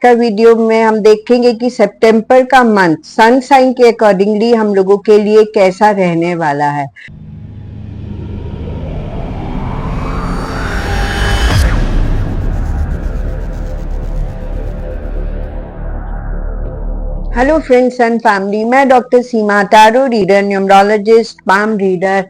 का वीडियो में हम देखेंगे कि सितंबर का मंथ सन साइन के अकॉर्डिंगली हम लोगों के लिए कैसा रहने वाला है। हेलो फ्रेंड्स एंड फैमिली, मैं doctor Seema, tarot reader, numerologist, palm reader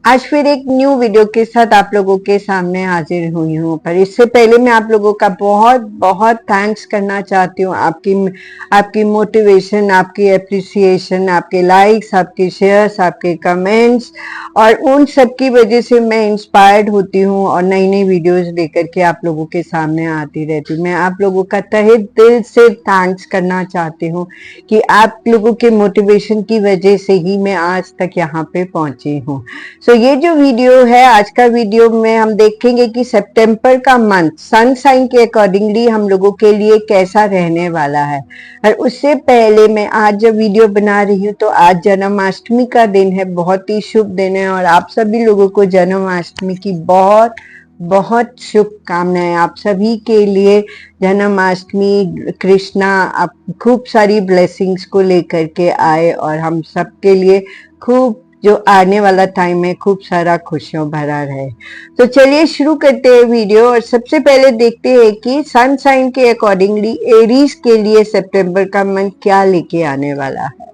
आज फिर एक न्यू वीडियो के साथ आप लोगों के सामने हाजिर हुई हूँ। पर इससे पहले मैं आप लोगों का बहुत बहुत थैंक्स करना चाहती हूँ। आपकी मोटिवेशन, आपकी एप्रिसिएशन, आपके लाइक्स, आपके शेयर्स, आपके कमेंट्स और उन सब की वजह से मैं इंस्पायर्ड होती हूँ और नई नई वीडियोस लेकर के आप लोगों के सामने आती रहती हूँ। मैं आप लोगों का तहे दिल से थैंक्स करना चाहती हूँ कि आप लोगों के मोटिवेशन की वजह से ही मैं आज तक यहाँ पे पहुंची हूँ। सो ये जो वीडियो है, आज का वीडियो में हम देखेंगे कि सितंबर का मंथ सन साइन के अकॉर्डिंगली हम लोगों के लिए कैसा रहने वाला है। और उससे पहले मैं आज जब वीडियो बना रही हूँ तो आज जन्माष्टमी का दिन है, बहुत ही शुभ दिन है और आप सभी लोगों को जन्माष्टमी की बहुत बहुत शुभकामनाएं। आप सभी के लिए जन्माष्टमी कृष्णा आप खूब सारी ब्लेसिंग्स को लेकर के आए और हम सबके लिए खूब जो आने वाला टाइम है खूब सारा खुशियों भरा रहे। तो चलिए शुरू करते हैं वीडियो और सबसे पहले देखते हैं कि सन साइन के अकॉर्डिंगली एरीज के लिए सितंबर का मंथ क्या लेके आने वाला है।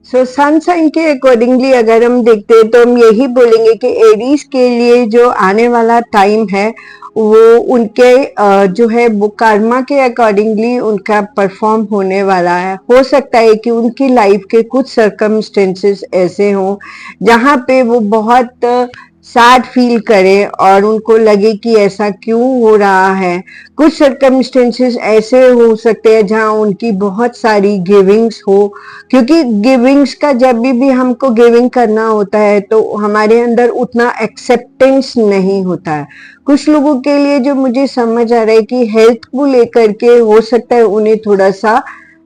सो सन साइन के अकॉर्डिंगली अगर हम देखते हैं तो हम यही बोलेंगे कि एरीज के लिए जो आने वाला टाइम है वो उनके जो है वो कर्मा के अकॉर्डिंगली उनका परफॉर्म होने वाला है। हो सकता है कि उनकी लाइफ के कुछ सर्कमस्टेंसेस ऐसे हों जहाँ पे वो बहुत सैड फील करें और उनको लगे कि ऐसा क्यों हो रहा है। कुछ सर्कमस्टेंसेस ऐसे हो सकते हैं जहाँ उनकी बहुत सारी गिविंग्स हो, क्योंकि गिविंग्स का जब भी हमको गिविंग करना होता है तो हमारे अंदर उतना एक्सेप्टेंस नहीं होता है। कुछ लोगों के लिए जो मुझे समझ आ रहा है कि हेल्थ को लेकर के हो सकता है उन्हें थोड़ा सा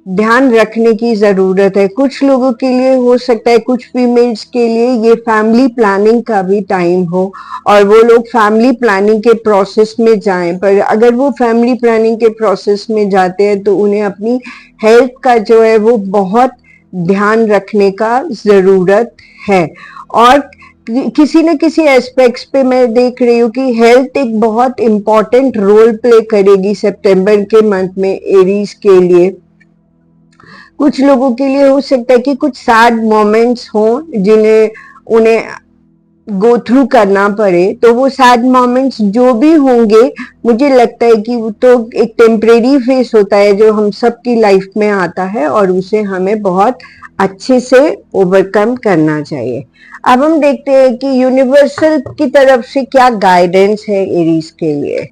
ध्यान रखने की जरूरत है। कुछ लोगों के लिए हो सकता है, कुछ फीमेल्स के लिए ये फैमिली प्लानिंग का भी टाइम हो और वो लोग फैमिली प्लानिंग के प्रोसेस में जाएं। पर अगर वो फैमिली प्लानिंग के प्रोसेस में जाते हैं तो उन्हें अपनी हेल्थ का जो है वो बहुत ध्यान रखने का जरूरत है। और किसी न किसी एस्पेक्ट्स पे मैं देख रही हूँ कि हेल्थ एक बहुत इंपॉर्टेंट रोल प्ले करेगी सितंबर के मंथ में एरीज के लिए। कुछ लोगों के लिए हो सकता है कि कुछ सैड मोमेंट्स हों जिन्हें उन्हें गो थ्रू करना पड़े, तो वो सैड मोमेंट्स जो भी होंगे मुझे लगता है कि वो तो एक टेम्परेरी फेस होता है जो हम सबकी लाइफ में आता है और उसे हमें बहुत अच्छे से ओवरकम करना चाहिए। अब हम देखते हैं कि यूनिवर्सल की तरफ से क्या गाइडेंस है एरीज के लिए।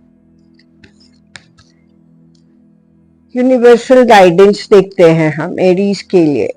यूनिवर्सल गाइडेंस देखते हैं हम एरीज के लिए।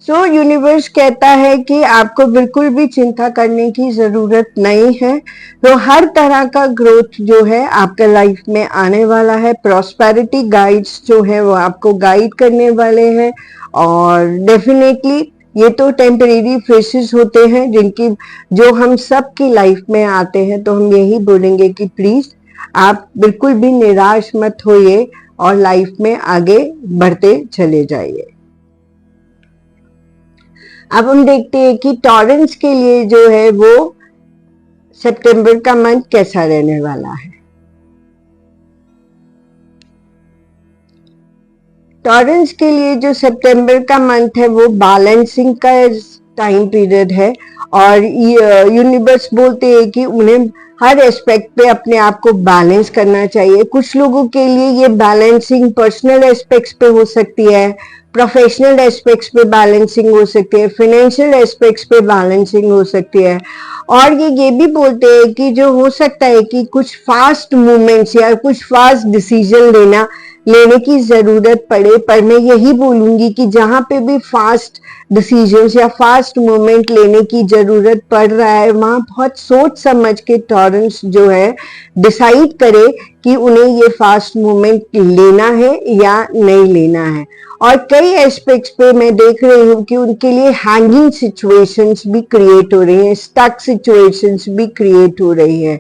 सो यूनिवर्स कहता है कि आपको बिल्कुल भी चिंता करने की जरूरत नहीं है। तो हर तरह का ग्रोथ जो है आपके लाइफ में आने वाला है। प्रॉस्पेरिटी गाइड्स जो है वो आपको गाइड करने वाले हैं और डेफिनेटली ये तो टेम्परेरी फेसेस होते हैं जिनकी जो हम सब की लाइफ में आते हैं। तो हम यही बोलेंगे कि प्लीज आप बिल्कुल भी निराश मत होइए और लाइफ में आगे बढ़ते चले जाइए। अब हम देखते हैं कि टॉरेंस के लिए जो है वो सितंबर का मंथ कैसा रहने वाला है। टॉरेंस के लिए जो सितंबर का मंथ है वो बैलेंसिंग का टाइम पीरियड है और यूनिवर्स बोलते हैं कि उन्हें हर एस्पेक्ट पे अपने आप को बैलेंस करना चाहिए। कुछ लोगों के लिए ये बैलेंसिंग पर्सनल एस्पेक्ट्स पे हो सकती है, प्रोफेशनल एस्पेक्ट्स पे बैलेंसिंग हो सकती है, फाइनेंशियल एस्पेक्ट्स पे बैलेंसिंग हो सकती है। और ये भी बोलते हैं कि जो हो सकता है कि कुछ फास्ट मूवमेंट्स या कुछ फास्ट डिसीजन लेने की जरूरत पड़े। पर मैं यही बोलूंगी कि जहां पे भी फास्ट डिसीजंस या फास्ट मूवमेंट लेने की जरूरत पड़ रहा है, वहां बहुत सोच समझ के टॉरेंस जो है डिसाइड करे कि उन्हें ये फास्ट मूवमेंट लेना है या नहीं लेना है। और कई एस्पेक्ट्स पे मैं देख रही हूँ कि उनके लिए हैंगिंग सिचुएशंस भी क्रिएट हो रही हैं, स्टक सिचुएशंस भी क्रिएट हो रही है।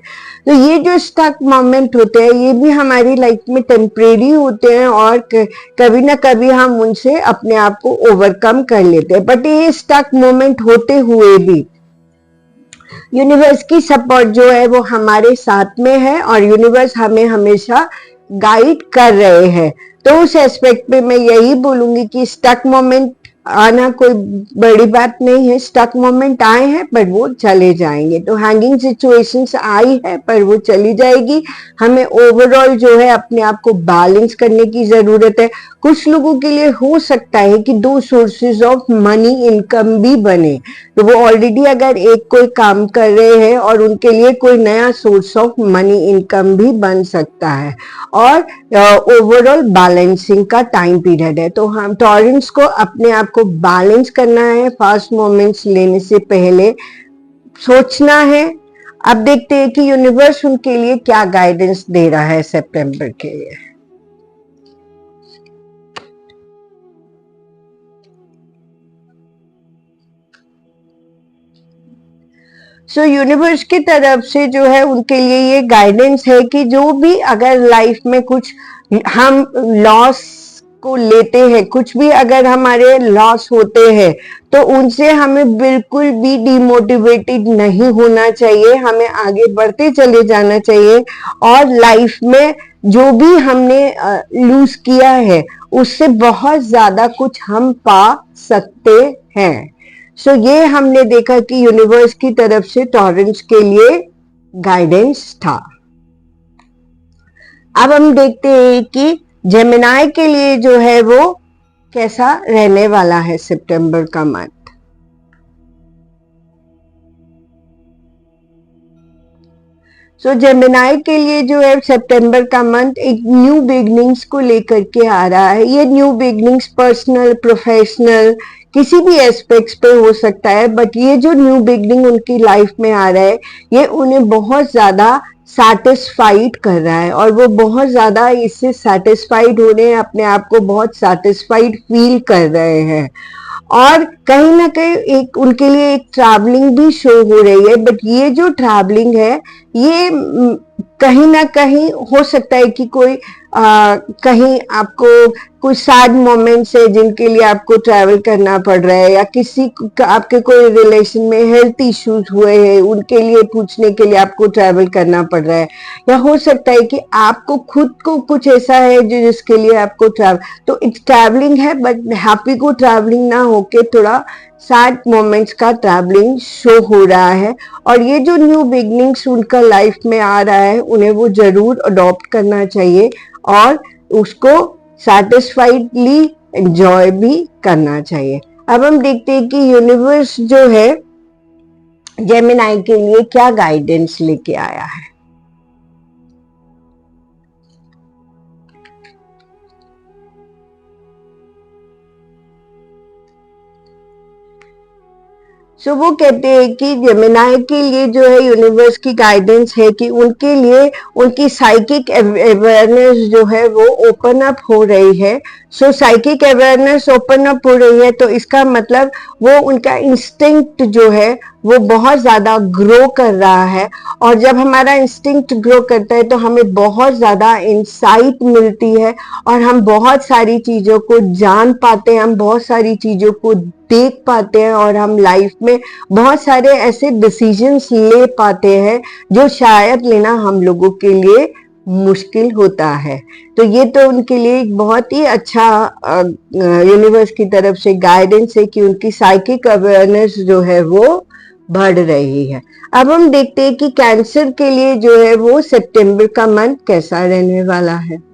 तो ये जो स्टक मोमेंट होते हैं ये भी हमारी लाइफ में टेम्परेरी होते हैं और कभी ना कभी हम उनसे अपने आप को ओवरकम कर लेते हैं। बट ये स्टक मोमेंट होते हुए भी यूनिवर्स की सपोर्ट जो है वो हमारे साथ में है और यूनिवर्स हमें हमेशा गाइड कर रहे हैं। तो उस एस्पेक्ट पे मैं यही बोलूंगी कि स्टक मोमेंट आना कोई बड़ी बात नहीं है, स्टक मोमेंट आए हैं पर वो चले जाएंगे। तो हैंगिंग सिचुएशंस आई है पर वो चली जाएगी। हमें ओवरऑल जो है अपने आप को बैलेंस करने की जरूरत है। कुछ लोगों के लिए हो सकता है कि 2 सोर्सेज ऑफ मनी इनकम भी बने, तो वो ऑलरेडी अगर एक कोई काम कर रहे हैं और उनके लिए कोई नया सोर्स ऑफ मनी इनकम भी बन सकता है। और ओवरऑल बैलेंसिंग का टाइम पीरियड है, तो हम टॉरेंस को अपने आप को बैलेंस करना है। फास्ट मोमेंट्स लेने से पहले सोचना है। अब देखते हैं कि यूनिवर्स उनके लिए क्या गाइडेंस दे रहा है सितंबर के लिए। सो यूनिवर्स की तरफ से जो है उनके लिए ये गाइडेंस है कि जो भी अगर लाइफ में कुछ हम लॉस को लेते हैं, कुछ भी अगर हमारे लॉस होते हैं तो उनसे हमें बिल्कुल भी डिमोटिवेटेड नहीं होना चाहिए। हमें आगे बढ़ते चले जाना चाहिए और लाइफ में जो भी हमने लूज किया है उससे बहुत ज्यादा कुछ हम पा सकते हैं। सो ये हमने देखा कि यूनिवर्स की तरफ से टॉरेंस के लिए गाइडेंस था। अब हम देखते हैं कि जेमिनाई के लिए जो है वो कैसा रहने वाला है सितंबर का मंथ। सो जेमिनाई के लिए जो है सितंबर का मंथ एक न्यू बिगनिंग्स को लेकर के आ रहा है। ये न्यू बिगनिंग्स पर्सनल, प्रोफेशनल, किसी भी एस्पेक्ट्स पे हो सकता है, बट ये जो न्यू बिगनिंग उनकी लाइफ में आ रहा है ये उन्हें बहुत ज्यादा सैटिस्फाइड कर रहा है और वो बहुत ज्यादा इससे सैटिस्फाइड हो रहे हैं, अपने आप को बहुत सैटिस्फाइड फील कर रहे हैं। और कहीं ना कहीं एक उनके लिए एक ट्रैवलिंग भी शो हो रही है, बट ये जो ट्रैवलिंग है ये कहीं ना कहीं हो सकता है कि कोई कहीं आपको कुछ सैड मोमेंट्स है जिनके लिए आपको ट्रैवल करना पड़ रहा है, या किसी आपके कोई रिलेशन में हेल्थ इश्यूज हुए हैं उनके लिए पूछने के लिए आपको ट्रैवल करना पड़ रहा है, या हो सकता है कि आपको खुद को कुछ ऐसा है जो जिसके लिए आपको ट्रैवल, तो एक ट्रैवलिंग है बट हैप्पी को ट्रैवलिंग ना होके थोड़ा सैड मोमेंट्स का ट्रैवलिंग शो हो रहा है। और ये जो न्यू बिगनिंग्स उनका लाइफ में आ रहा है उन्हें वो जरूर अडॉप्ट करना चाहिए और उसको सैटिस्फाइडली एंजॉय भी करना चाहिए। अब हम देखते हैं कि यूनिवर्स जो है जेमिनाई के लिए क्या गाइडेंस लेके आया है। सो वो कहते हैं कि जेमिनाई के लिए जो है यूनिवर्स की गाइडेंस है कि उनके लिए उनकी साइकिक अवेयरनेस जो है वो ओपन अप हो रही है। सो साइकिक अवेयरनेस ओपन अप हो रही है तो इसका मतलब वो उनका इंस्टिंक्ट जो है वो बहुत ज्यादा ग्रो कर रहा है, और जब हमारा इंस्टिंक्ट ग्रो करता है तो हमें बहुत ज्यादा इंसाइट मिलती है और हम बहुत सारी चीजों को जान पाते हैं, हम बहुत सारी चीजों को देख पाते हैं और हम लाइफ में बहुत सारे ऐसे डिसीजंस ले पाते हैं जो शायद लेना हम लोगों के लिए मुश्किल होता है। तो ये तो उनके लिए एक बहुत ही अच्छा यूनिवर्स की तरफ से गाइडेंस है कि उनकी साइकिक अवेयरनेस जो है वो बढ़ रही है। अब हम देखते हैं कि कैंसर के लिए जो है वो सितंबर का मंथ कैसा रहने वाला है।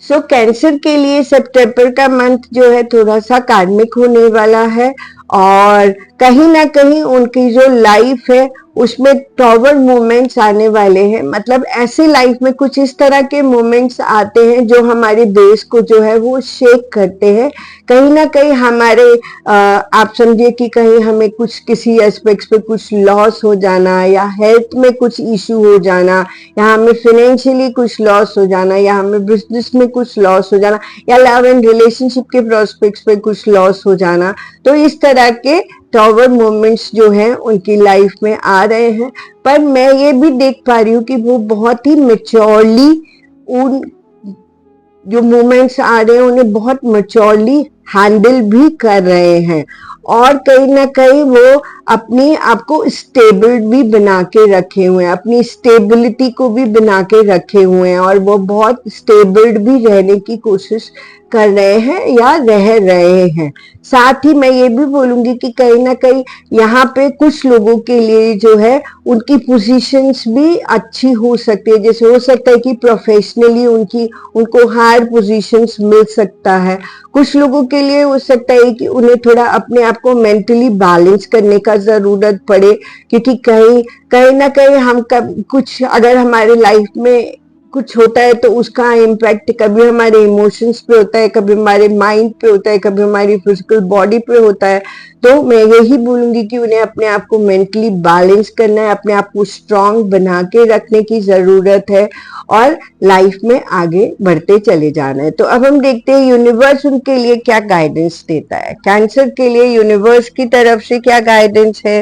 सो कैंसर के लिए सितंबर का मंथ जो है थोड़ा सा कार्मिक होने वाला है और कहीं ना कहीं उनकी जो लाइफ है उसमें टॉवर मोमेंट्स आने वाले हैं। मतलब ऐसे लाइफ में कुछ इस तरह के मोमेंट्स आते हैं जो हमारे देश को जो है वो शेक करते हैं। कहीं ना कहीं हमारे आप समझिए कि कहीं हमें कुछ किसी एस्पेक्ट्स पे कुछ लॉस हो जाना, या हेल्थ में कुछ इशू हो जाना, या हमें फाइनेंशियली कुछ लॉस हो जाना, या हमें बिजनेस में कुछ लॉस हो जाना, या लव एंड रिलेशनशिप के प्रोस्पेक्ट्स पे कुछ लॉस हो जाना। तो इस तरह के टॉवर मोमेंट्स जो हैं उनकी लाइफ में आ रहे हैं। पर मैं ये भी देख पा रही हूँ कि वो बहुत ही मेच्योरली उन जो मोमेंट्स आ रहे हैं उन्हें बहुत मेच्योरली हैंडल भी कर रहे हैं, और कहीं ना कहीं वो अपनी आपको स्टेबल भी बना के रखे हुए हैं, अपनी स्टेबिलिटी को भी बना के रखे हुए हैं, और वो बहुत स्टेबल भी रहने की कोशिश कर रहे हैं या रह रहे हैं। साथ ही मैं ये भी बोलूंगी कि कहीं ना कहीं यहाँ पे कुछ लोगों के लिए जो है उनकी पोजीशंस भी अच्छी हो सकती है। जैसे हो सकता है कि प्रोफेशनली उनको हायर पोजीशंस मिल सकता है। कुछ लोगों के लिए हो सकता है कि उन्हें थोड़ा अपने आप को मेंटली बैलेंस करने का जरूरत पड़े, क्योंकि कहीं कहीं ना कहीं हम कुछ अगर हमारे लाइफ में कुछ होता है तो उसका इम्पैक्ट कभी हमारे इमोशंस पे होता है, कभी हमारे माइंड पे होता है, कभी हमारी फिजिकल बॉडी पे होता है। तो मैं यही बोलूंगी कि उन्हें अपने आप को मेंटली बैलेंस करना है, अपने आप को स्ट्रांग बना के रखने की जरूरत है, और लाइफ में आगे बढ़ते चले जाना है। तो अब हम देखते हैं यूनिवर्स उनके लिए क्या गाइडेंस देता है। कैंसर के लिए यूनिवर्स की तरफ से क्या गाइडेंस है।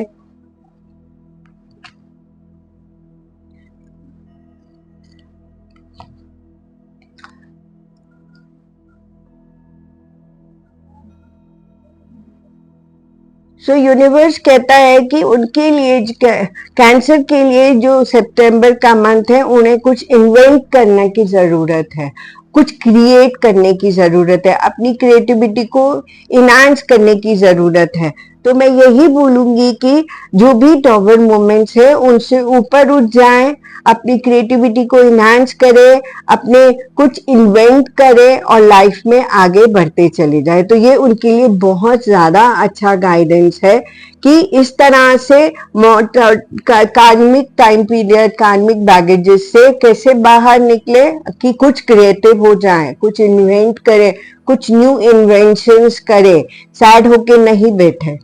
सो यूनिवर्स कहता है कि उनके लिए कैंसर के लिए जो सितंबर का मंथ है उन्हें कुछ इन्वेंट करने की जरूरत है, कुछ क्रिएट करने की जरूरत है, अपनी क्रिएटिविटी को इनहांस करने की जरूरत है। तो मैं यही बोलूंगी कि जो भी टॉवर मोमेंट्स है उनसे ऊपर उठ जाएं, अपनी क्रिएटिविटी को इनहांस करें, अपने कुछ इन्वेंट करें और लाइफ में आगे बढ़ते चले जाए। तो ये उनके लिए बहुत ज्यादा अच्छा गाइडेंस है कि इस तरह से कार्मिक टाइम पीरियड, कार्मिक बैगेजेस से कैसे बाहर निकले, कि कुछ क्रिएटिव हो जाए, कुछ इन्वेंट करें, कुछ न्यू इन्वेंशंस करें, सैड होके नहीं बैठे।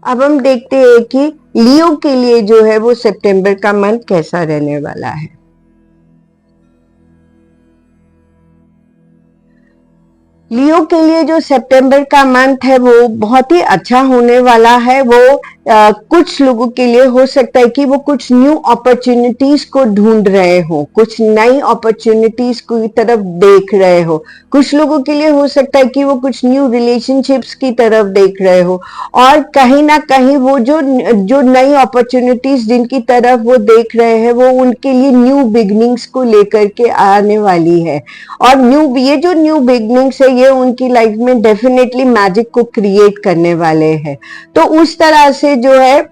अब हम देखते हैं कि लियो के लिए जो है वो सितंबर का मंथ कैसा रहने वाला है। लियो के लिए जो सितंबर का मंथ है वो बहुत ही अच्छा होने वाला है। वो कुछ लोगों के लिए हो सकता है कि वो कुछ न्यू अपॉर्चुनिटीज को ढूंढ रहे हो, कुछ नई अपॉर्चुनिटीज की तरफ देख रहे हो। कुछ लोगों के लिए हो सकता है कि वो कुछ न्यू रिलेशनशिप्स की तरफ देख रहे हो, और कहीं ना कहीं वो जो जो नई अपॉर्चुनिटीज जिनकी तरफ वो देख रहे हैं वो उनके लिए न्यू बिगनिंग्स को लेकर के आने वाली है। और ये जो न्यू बिगनिंग्स है ये उनकी लाइफ में डेफिनेटली मैजिक को क्रिएट करने वाले हैं। तो उस तरह से जो है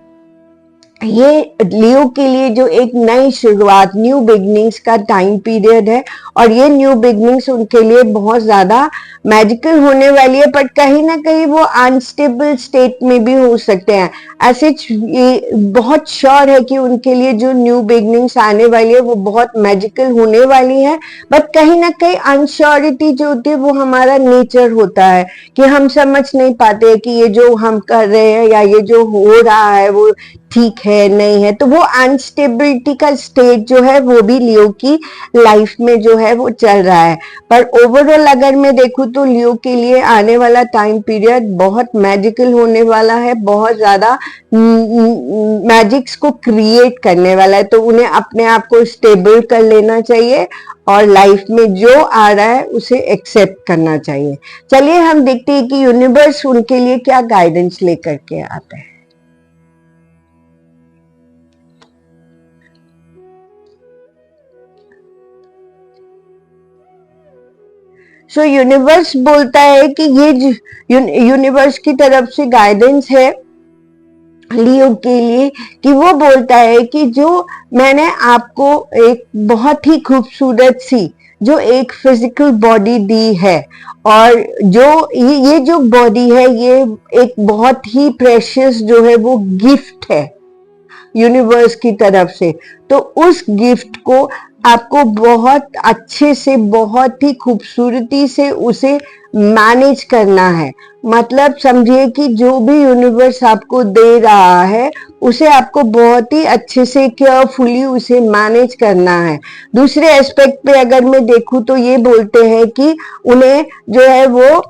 ये लियो के लिए जो एक नई शुरुआत, न्यू बिगनिंग्स का टाइम पीरियड है, और ये न्यू बिगनिंग्स उनके लिए बहुत ज्यादा मैजिकल होने वाली है। पर कहीं ना कहीं वो अनस्टेबल स्टेट में भी हो सकते हैं। ऐसे ये बहुत श्योर है कि उनके लिए जो न्यू बिगनिंग्स आने वाली है वो बहुत मैजिकल होने वाली है। बट कहीं ना कहीं अनश्योरिटी जो होती है वो हमारा नेचर होता है, कि हम समझ नहीं पाते कि ये जो हम कर रहे हैं या ये जो हो रहा है वो ठीक है नहीं है। तो वो अनस्टेबिलिटी का स्टेट जो है वो भी लियो की लाइफ में जो है वो चल रहा है। पर ओवरऑल अगर मैं देखूं तो लियो के लिए आने वाला टाइम पीरियड बहुत मैजिकल होने वाला है, बहुत ज्यादा मैजिक्स को क्रिएट करने वाला है। तो उन्हें अपने आप को स्टेबल कर लेना चाहिए और लाइफ में जो आ रहा है उसे एक्सेप्ट करना चाहिए। चलिए हम देखते हैं कि यूनिवर्स उनके लिए क्या गाइडेंस लेकर के आता है। सो यूनिवर्स बोलता है कि ये यूनिवर्स की तरफ से गाइडेंस है लियो के लिए, कि वो बोलता है कि जो मैंने आपको एक बहुत ही खूबसूरत सी जो एक फिजिकल बॉडी दी है, और जो ये जो बॉडी है ये एक बहुत ही प्रेशियस जो है वो गिफ्ट है यूनिवर्स की तरफ से। तो उस गिफ्ट को आपको बहुत अच्छे से, बहुत ही खूबसूरती से उसे मैनेज करना है। मतलब समझिए कि जो भी यूनिवर्स आपको दे रहा है उसे आपको बहुत ही अच्छे से केयरफुली उसे मैनेज करना है। दूसरे एस्पेक्ट पे अगर मैं देखूं तो ये बोलते हैं कि उन्हें जो है वो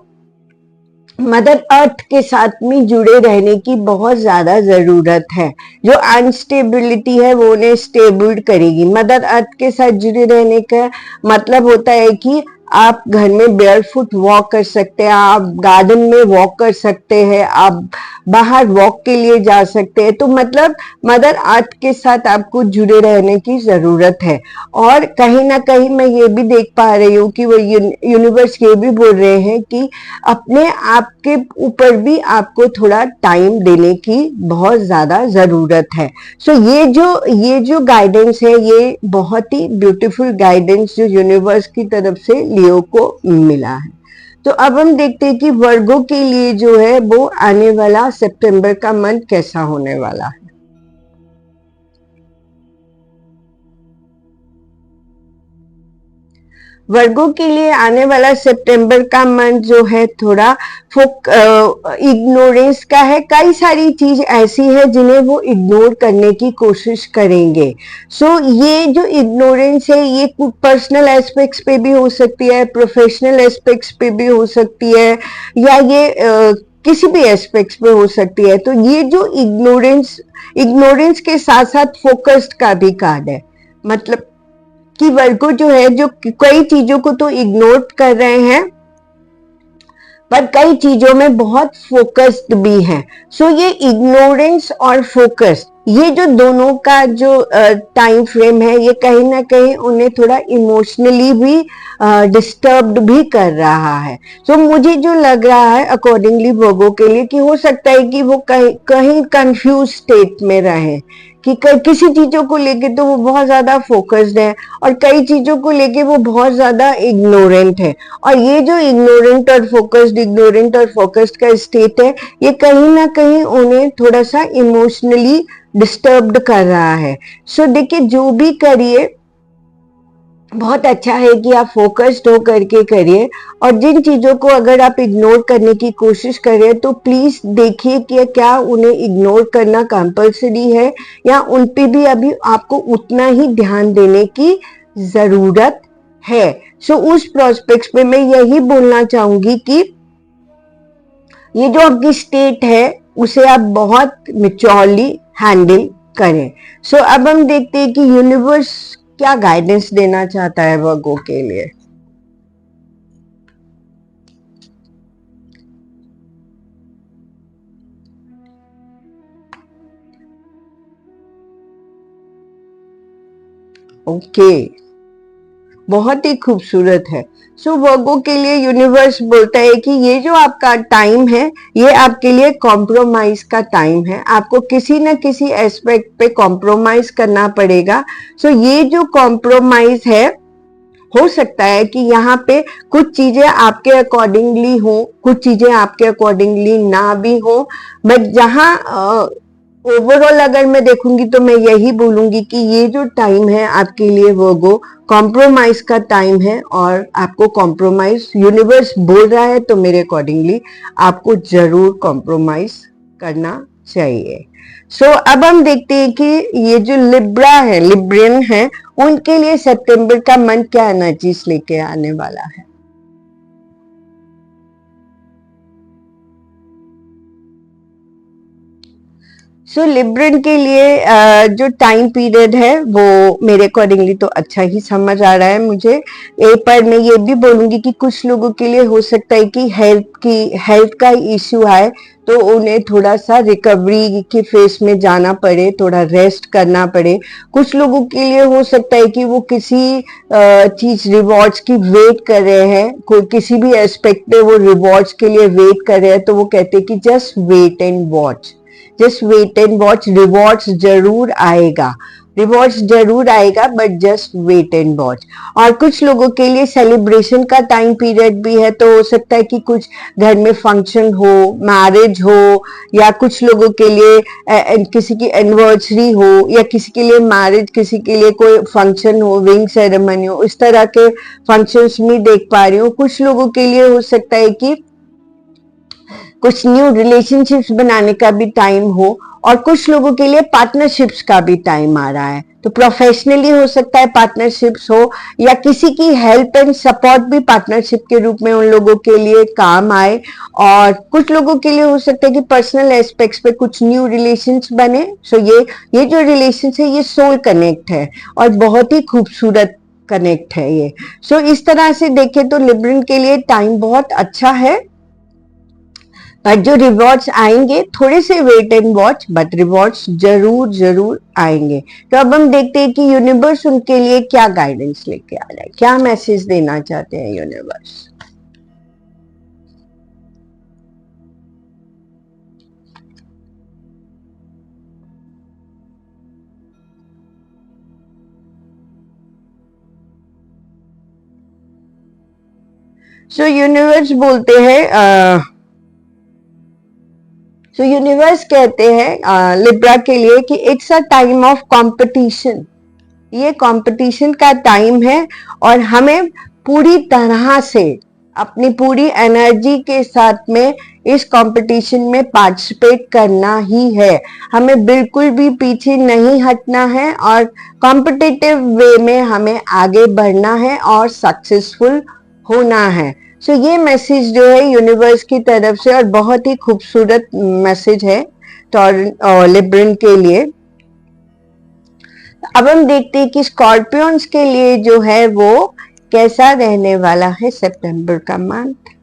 मदर अर्थ के साथ में जुड़े रहने की बहुत ज्यादा जरूरत है। जो अनस्टेबिलिटी है वो उन्हें स्टेबल करेगी। मदर अर्थ के साथ जुड़े रहने का मतलब होता है कि आप घर में बेयरफुट वॉक कर सकते हैं, आप गार्डन में वॉक कर सकते हैं, आप बाहर वॉक के लिए जा सकते हैं। तो मतलब मदर अर्थ के साथ आपको जुड़े रहने की जरूरत है। और कहीं ना कहीं मैं ये भी देख पा रही हूँ कि वो यूनिवर्स ये भी बोल रहे हैं कि अपने आप के ऊपर भी आपको थोड़ा टाइम देने की बहुत ज्यादा जरूरत है। सो ये जो गाइडेंस है ये बहुत ही ब्यूटीफुल गाइडेंस जो यूनिवर्स की तरफ से लियो को मिला है। तो अब हम देखते हैं कि वर्गो के लिए जो है वो आने वाला सितंबर का मंथ कैसा होने वाला है। वर्गो के लिए आने वाला सितंबर का मंथ जो है थोड़ा इग्नोरेंस का है। कई सारी चीज ऐसी है जिन्हें वो इग्नोर करने की कोशिश करेंगे। सो ये जो इग्नोरेंस है ये पर्सनल एस्पेक्ट्स पे भी हो सकती है, प्रोफेशनल एस्पेक्ट्स पे भी हो सकती है, या ये किसी भी एस्पेक्ट्स पे हो सकती है। तो ये जो इग्नोरेंस के साथ साथ फोकस्ड का भी कार्ड है। मतलब कि वर्गो जो है जो कई चीजों को तो इग्नोर कर रहे हैं पर कई चीजों में बहुत फोकस्ड भी हैं। सो ये इग्नोरेंस और फोकस, ये जो दोनों का जो टाइम फ्रेम है ये कहीं ना कहीं उन्हें थोड़ा इमोशनली भी डिस्टर्ब्ड भी कर रहा है। सो मुझे जो लग रहा है अकॉर्डिंगली वर्गो के लिए कि हो सकता है कि वो कहीं कंफ्यूज स्टेट में रहे कि किसी चीजों को लेके तो वो बहुत ज्यादा फोकस्ड है और कई चीजों को लेके वो बहुत ज्यादा इग्नोरेंट है। और ये जो इग्नोरेंट और फोकस्ड का स्टेट है ये कहीं ना कहीं उन्हें थोड़ा सा इमोशनली डिस्टर्ब्ड कर रहा है। सो देखिए जो भी करिए बहुत अच्छा है कि आप फोकस्ड हो करके करिए, और जिन चीजों को अगर आप इग्नोर करने की कोशिश करें तो प्लीज देखिए कि क्या उन्हें इग्नोर करना कंपल्सरी है या उन पे भी अभी आपको उतना ही ध्यान देने की जरूरत है। सो उस प्रोस्पेक्ट्स पे मैं यही बोलना चाहूंगी कि ये जो आपकी स्टेट है उसे आप बहुत मैच्योरली हैंडल करें। सो अब हम देखते हैं कि यूनिवर्स क्या गाइडेंस देना चाहता है वर्गो के लिए। ओके, बहुत ही खूबसूरत है। सो वर्गो के लिए यूनिवर्स बोलता है कि ये जो आपका टाइम है ये आपके लिए कॉम्प्रोमाइज का टाइम है। आपको किसी न किसी एस्पेक्ट पे कॉम्प्रोमाइज करना पड़ेगा। सो ये जो कॉम्प्रोमाइज है हो सकता है कि यहाँ पे कुछ चीजें आपके अकॉर्डिंगली हो, कुछ चीजें आपके अकॉर्डिंगली ना भी हो, बट जहाँ ओवरऑल अगर मैं देखूंगी तो मैं यही बोलूंगी कि ये जो टाइम है आपके लिए वर्गो कॉम्प्रोमाइज का टाइम है, और आपको कॉम्प्रोमाइज यूनिवर्स बोल रहा है तो मेरे अकॉर्डिंगली आपको जरूर कॉम्प्रोमाइज करना चाहिए। सो अब हम देखते हैं कि ये जो लिब्रियन है उनके लिए सितंबर का मंथ क्या एनर्जीज लेके आने वाला है। सो लिब्रन के लिए जो टाइम पीरियड है वो मेरे अकॉर्डिंगली तो अच्छा ही समझ आ रहा है मुझे। पर मैं ये भी बोलूंगी कि कुछ लोगों के लिए हो सकता है कि हेल्थ का इश्यू आए तो उन्हें थोड़ा सा रिकवरी की फेस में जाना पड़े, थोड़ा रेस्ट करना पड़े। कुछ लोगों के लिए हो सकता है कि वो किसी चीज रिवॉर्ड्स की वेट कर रहे हैं, कोई किसी भी एस्पेक्ट पे वो रिवॉर्ड्स के लिए वेट कर रहे हैं, तो वो कहते हैं कि just wait and watch, rewards जरूर आएगा। रिवॉर्ड्स जरूर आएगा, but just wait and watch. और कुछ लोगों के लिए सेलिब्रेशन का टाइम पीरियड भी है, तो हो सकता है कि कुछ घर में फंक्शन हो, मैरिज हो, या कुछ लोगों के लिए किसी की एनिवर्सरी हो, या किसी के लिए मैरिज, किसी के लिए कोई फंक्शन हो, रिंग सेरेमनी हो, इस तरह के फंक्शंस में देख पा रही हूँ। कुछ लोगों के लिए हो सकता है कि कुछ न्यू रिलेशनशिप्स बनाने का भी टाइम हो, और कुछ लोगों के लिए पार्टनरशिप्स का भी टाइम आ रहा है। तो प्रोफेशनली हो सकता है पार्टनरशिप्स हो, या किसी की हेल्प एंड सपोर्ट भी पार्टनरशिप के रूप में उन लोगों के लिए काम आए। और कुछ लोगों के लिए हो सकता है कि पर्सनल एस्पेक्ट्स पे कुछ न्यू रिलेशंस बने। सो ये जो रिलेशन है ये सोल कनेक्ट है, और बहुत ही खूबसूरत कनेक्ट है ये। सो इस तरह से देखें तो लिब्रन के लिए टाइम बहुत अच्छा है, पर जो रिवॉर्ड्स आएंगे थोड़े से wait and watch, but rewards जरूर जरूर आएंगे। तो अब हम देखते हैं कि यूनिवर्स उनके लिए क्या गाइडेंस लेके आ रहा है, क्या मैसेज देना चाहते हैं यूनिवर्स। सो यूनिवर्स बोलते हैं, तो यूनिवर्स कहते हैं लिब्रा के लिए कि it's a time of competition. ये कंपटीशन का टाइम है, और हमें पूरी तरह से अपनी पूरी एनर्जी के साथ में इस कंपटीशन में पार्टिसिपेट करना ही है। हमें बिल्कुल भी पीछे नहीं हटना है, और कॉम्पिटिटिव वे में हमें आगे बढ़ना है और सक्सेसफुल होना है। सो ये मैसेज जो है यूनिवर्स की तरफ से, और बहुत ही खूबसूरत मैसेज है लिब्रन के लिए। अब हम देखते हैं कि स्कॉर्पियंस के लिए जो है वो कैसा रहने वाला है सितंबर का मंथ।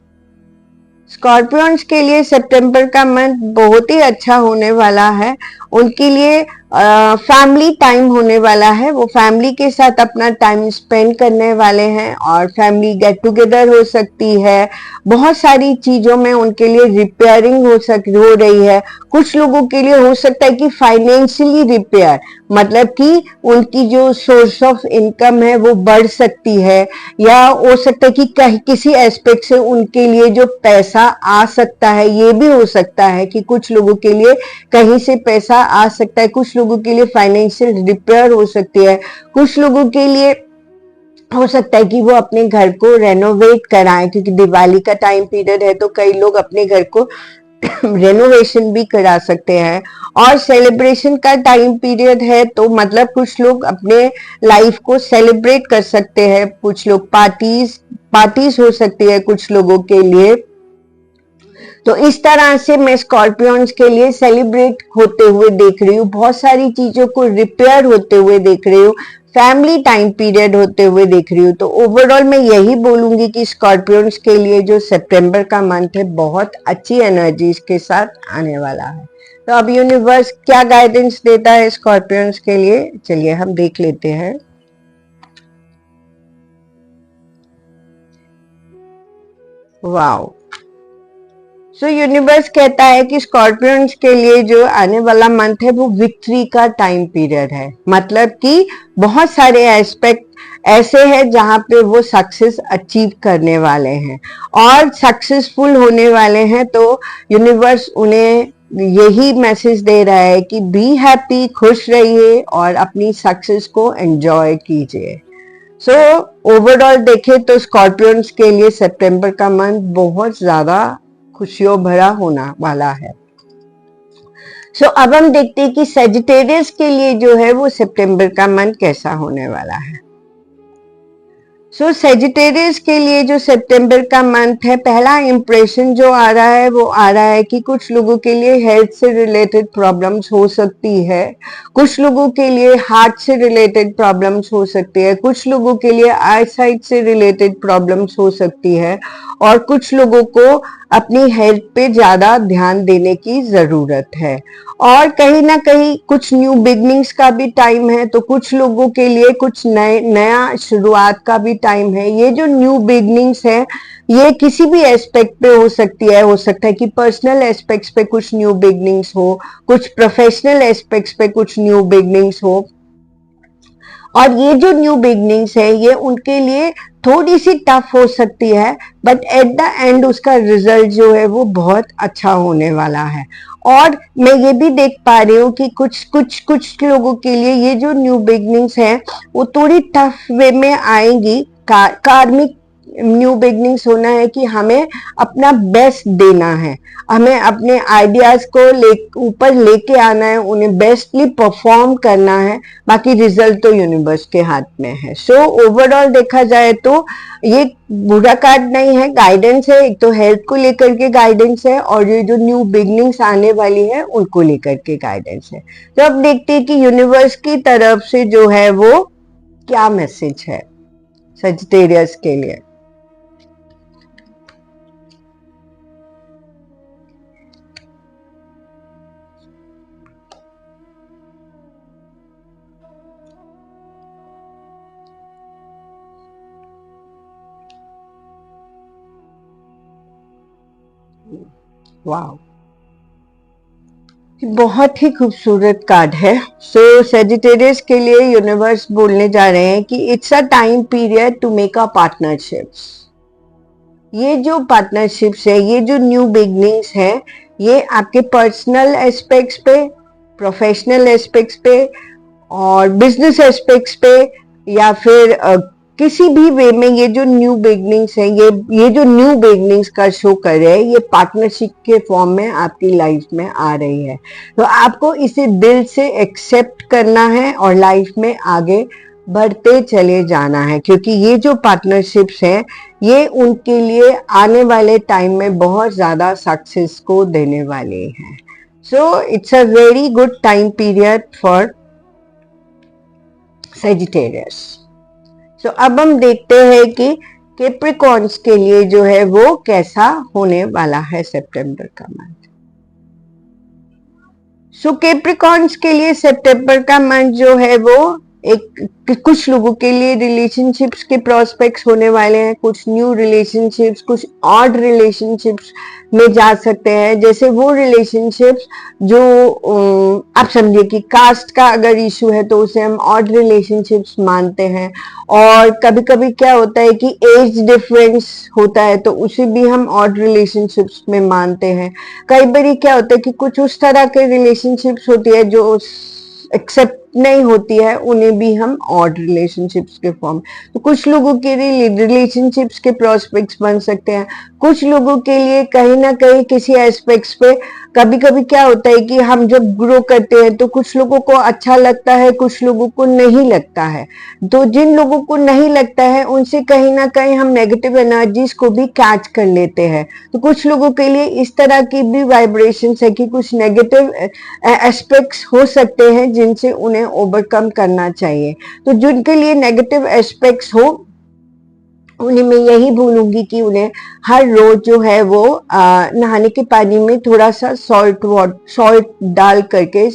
स्कॉर्पियंस के लिए सितंबर का मंथ बहुत ही अच्छा होने वाला है। उनके लिए फैमिली टाइम होने वाला है। वो फैमिली के साथ अपना टाइम स्पेंड करने वाले हैं, और फैमिली गेट टुगेदर हो सकती है। बहुत सारी चीजों में उनके लिए रिपेयरिंग हो रही है। कुछ लोगों के लिए हो सकता है कि फाइनेंशियली रिपेयर, मतलब कि उनकी जो सोर्स ऑफ इनकम है वो बढ़ सकती है, या हो सकता है कि किसी एस्पेक्ट से उनके लिए जो पैसा आ सकता है, ये भी हो सकता है कि कुछ लोगों के लिए कहीं से पैसा आ सकता है। कुछ लोगों के लिए फाइनेंशियल रिपेयर हो सकती है। कुछ लोगों के लिए हो सकता है कि वो अपने घर को रेनोवेट कराएं, क्योंकि दिवाली का टाइम पीरियड है, तो कई लोग अपने घर को रेनोवेशन भी करा सकते हैं। और सेलिब्रेशन का टाइम पीरियड है, तो मतलब कुछ लोग अपने लाइफ को सेलिब्रेट कर सकते हैं। कुछ लोग पार्टीज हो सकती है कुछ लोगों के लिए। तो इस तरह से मैं स्कॉर्पियंस के लिए सेलिब्रेट होते हुए देख रही हूँ, बहुत सारी चीजों को रिपेयर होते हुए देख रही हूँ, फैमिली टाइम पीरियड होते हुए देख रही हूँ। तो ओवरऑल मैं यही बोलूंगी कि स्कॉर्पियंस के लिए जो सितंबर का मंथ है बहुत अच्छी एनर्जीज के साथ आने वाला है। तो अब यूनिवर्स क्या गाइडेंस देता है स्कॉर्पियंस के लिए, चलिए हम देख लेते हैं। वाओ, सो यूनिवर्स कहता है कि स्कॉर्पियंस के लिए जो आने वाला मंथ है वो विक्ट्री का टाइम पीरियड है। मतलब कि बहुत सारे एस्पेक्ट ऐसे हैं जहां पे वो सक्सेस अचीव करने वाले हैं और सक्सेसफुल होने वाले हैं। तो यूनिवर्स उन्हें यही मैसेज दे रहा है कि बी हैप्पी, खुश रहिए और अपनी सक्सेस को एंजॉय कीजिए। सो ओवरऑल देखें तो स्कॉर्पियंस के लिए सितंबर का मंथ बहुत ज्यादा खुशियों भरा होना वाला है। सो अब हम देखते हैं कि सेजिटेरियस के लिए जो है वो सितंबर का मंथ कैसा होने वाला है। सो सेजिटेरियस के लिए जो सितंबर का मंथ है, पहला इंप्रेशन जो आ रहा है वो आ रहा है कि कुछ लोगों के लिए हेल्थ से रिलेटेड प्रॉब्लम्स हो सकती है, कुछ लोगों के लिए हार्ट से रिलेटेड प्रॉब्लम्स हो सकती है, कुछ लोगों के लिए आई साइट से रिलेटेड प्रॉब्लम्स हो सकती है, और कुछ लोगों को अपनी हेल्थ पे ज्यादा ध्यान देने की जरूरत है। और कहीं ना कहीं कुछ न्यू बिगनिंग्स का भी टाइम है, तो कुछ लोगों के लिए कुछ नया शुरुआत का भी टाइम है। ये जो न्यू बिगनिंग्स है ये किसी भी एस्पेक्ट पे हो सकती है। हो सकता है कि पर्सनल एस्पेक्ट्स पे कुछ न्यू बिगनिंग्स हो, कुछ प्रोफेशनल एस्पेक्ट्स पे कुछ न्यू बिगनिंग्स हो, और ये जो न्यू बिगनिंग्स है ये उनके लिए थोड़ी सी टफ हो सकती है, बट एट द एंड उसका रिजल्ट जो है वो बहुत अच्छा होने वाला है। और मैं ये भी देख पा रही हूँ कि कुछ कुछ कुछ लोगों के लिए ये जो न्यू बिगनिंग्स है वो थोड़ी टफ वे में आएंगी। कार्मिक न्यू बिगनिंग्स होना है कि हमें अपना बेस्ट देना है, हमें अपने आइडियाज को ऊपर लेके आना है, उन्हें बेस्टली परफॉर्म करना है। बाकी रिजल्ट तो यूनिवर्स के हाथ में है। सो ओवरऑल देखा जाए तो ये बुरा कार्ड नहीं है, गाइडेंस है। एक तो हेल्थ को लेकर के गाइडेंस है और ये जो न्यू बिगनिंग्स आने वाली है उनको लेकर के गाइडेंस है। तो अब देखते हैं कि यूनिवर्स की तरफ से जो है वो क्या मैसेज है सजिटेरियस के लिए। वाह, बहुत ही खूबसूरत कार्ड है। सो सेजिटेरियस के लिए यूनिवर्स बोलने जा रहे हैं कि it's a time period to make a partnerships. ये जो पार्टनरशिप्स है, ये जो न्यू बिगनिंग्स है, ये आपके पर्सनल एस्पेक्ट्स पे, प्रोफेशनल एस्पेक्ट्स पे और बिजनेस एस्पेक्ट्स पे या फिर किसी भी वे में ये जो न्यू बिगनिंग्स है, ये जो न्यू बिगनिंग्स का शो कर रहे हैं, ये पार्टनरशिप के फॉर्म में आपकी लाइफ में आ रही है। तो आपको इसे दिल से एक्सेप्ट करना है और लाइफ में आगे बढ़ते चले जाना है, क्योंकि ये जो पार्टनरशिप्स हैं ये उनके लिए आने वाले टाइम में बहुत ज्यादा सक्सेस को देने वाले हैं। So it's a very good time period for Sagittarius. So अब हम देखते हैं कि कैप्रिकॉर्न्स के लिए जो है वो कैसा होने वाला है सितंबर का मंथ। सो कैप्रिकॉर्न्स के लिए सितंबर का मंथ जो है वो एक कुछ लोगों के लिए रिलेशनशिप्स के प्रोस्पेक्ट्स होने वाले हैं। कुछ न्यू रिलेशनशिप्स, कुछ ऑड रिलेशनशिप्स में जा सकते हैं। जैसे वो रिलेशनशिप्स जो आप समझिए कि कास्ट का अगर इशू है तो उसे हम ऑड रिलेशनशिप्स मानते हैं। और कभी कभी क्या होता है कि एज डिफरेंस होता है तो उसे भी हम ऑड रिलेशनशिप्स में मानते हैं। कई बार क्या होता है कि कुछ उस तरह के रिलेशनशिप्स होती है जो एक्सेप्ट नहीं होती है, उन्हें भी हम ऑड रिलेशनशिप्स के फॉर्म। तो कुछ लोगों के लिए रिलेशनशिप्स के प्रोस्पेक्ट्स बन सकते हैं। कुछ लोगों के लिए कहीं ना कहीं किसी एस्पेक्ट्स पे कभी कभी क्या होता है कि हम जब ग्रो करते हैं तो कुछ लोगों को अच्छा लगता है, कुछ लोगों को नहीं लगता है। तो जिन लोगों को नहीं लगता है उनसे कहीं ना कहीं हम नेगेटिव एनर्जीज को भी कैच कर लेते हैं। तो कुछ लोगों के लिए इस तरह की भी वाइब्रेशंस है कि कुछ नेगेटिव एस्पेक्ट्स हो सकते हैं जिनसे उन्हें ओवरकम करना चाहिए। तो जिनके लिए नेगेटिव एस्पेक्ट्स हो उन्हें मैं यही बोलूंगी कि उन्हें हर रोज जो है वो नहाने के पानी में थोड़ा सा सॉल्ट डाल करके,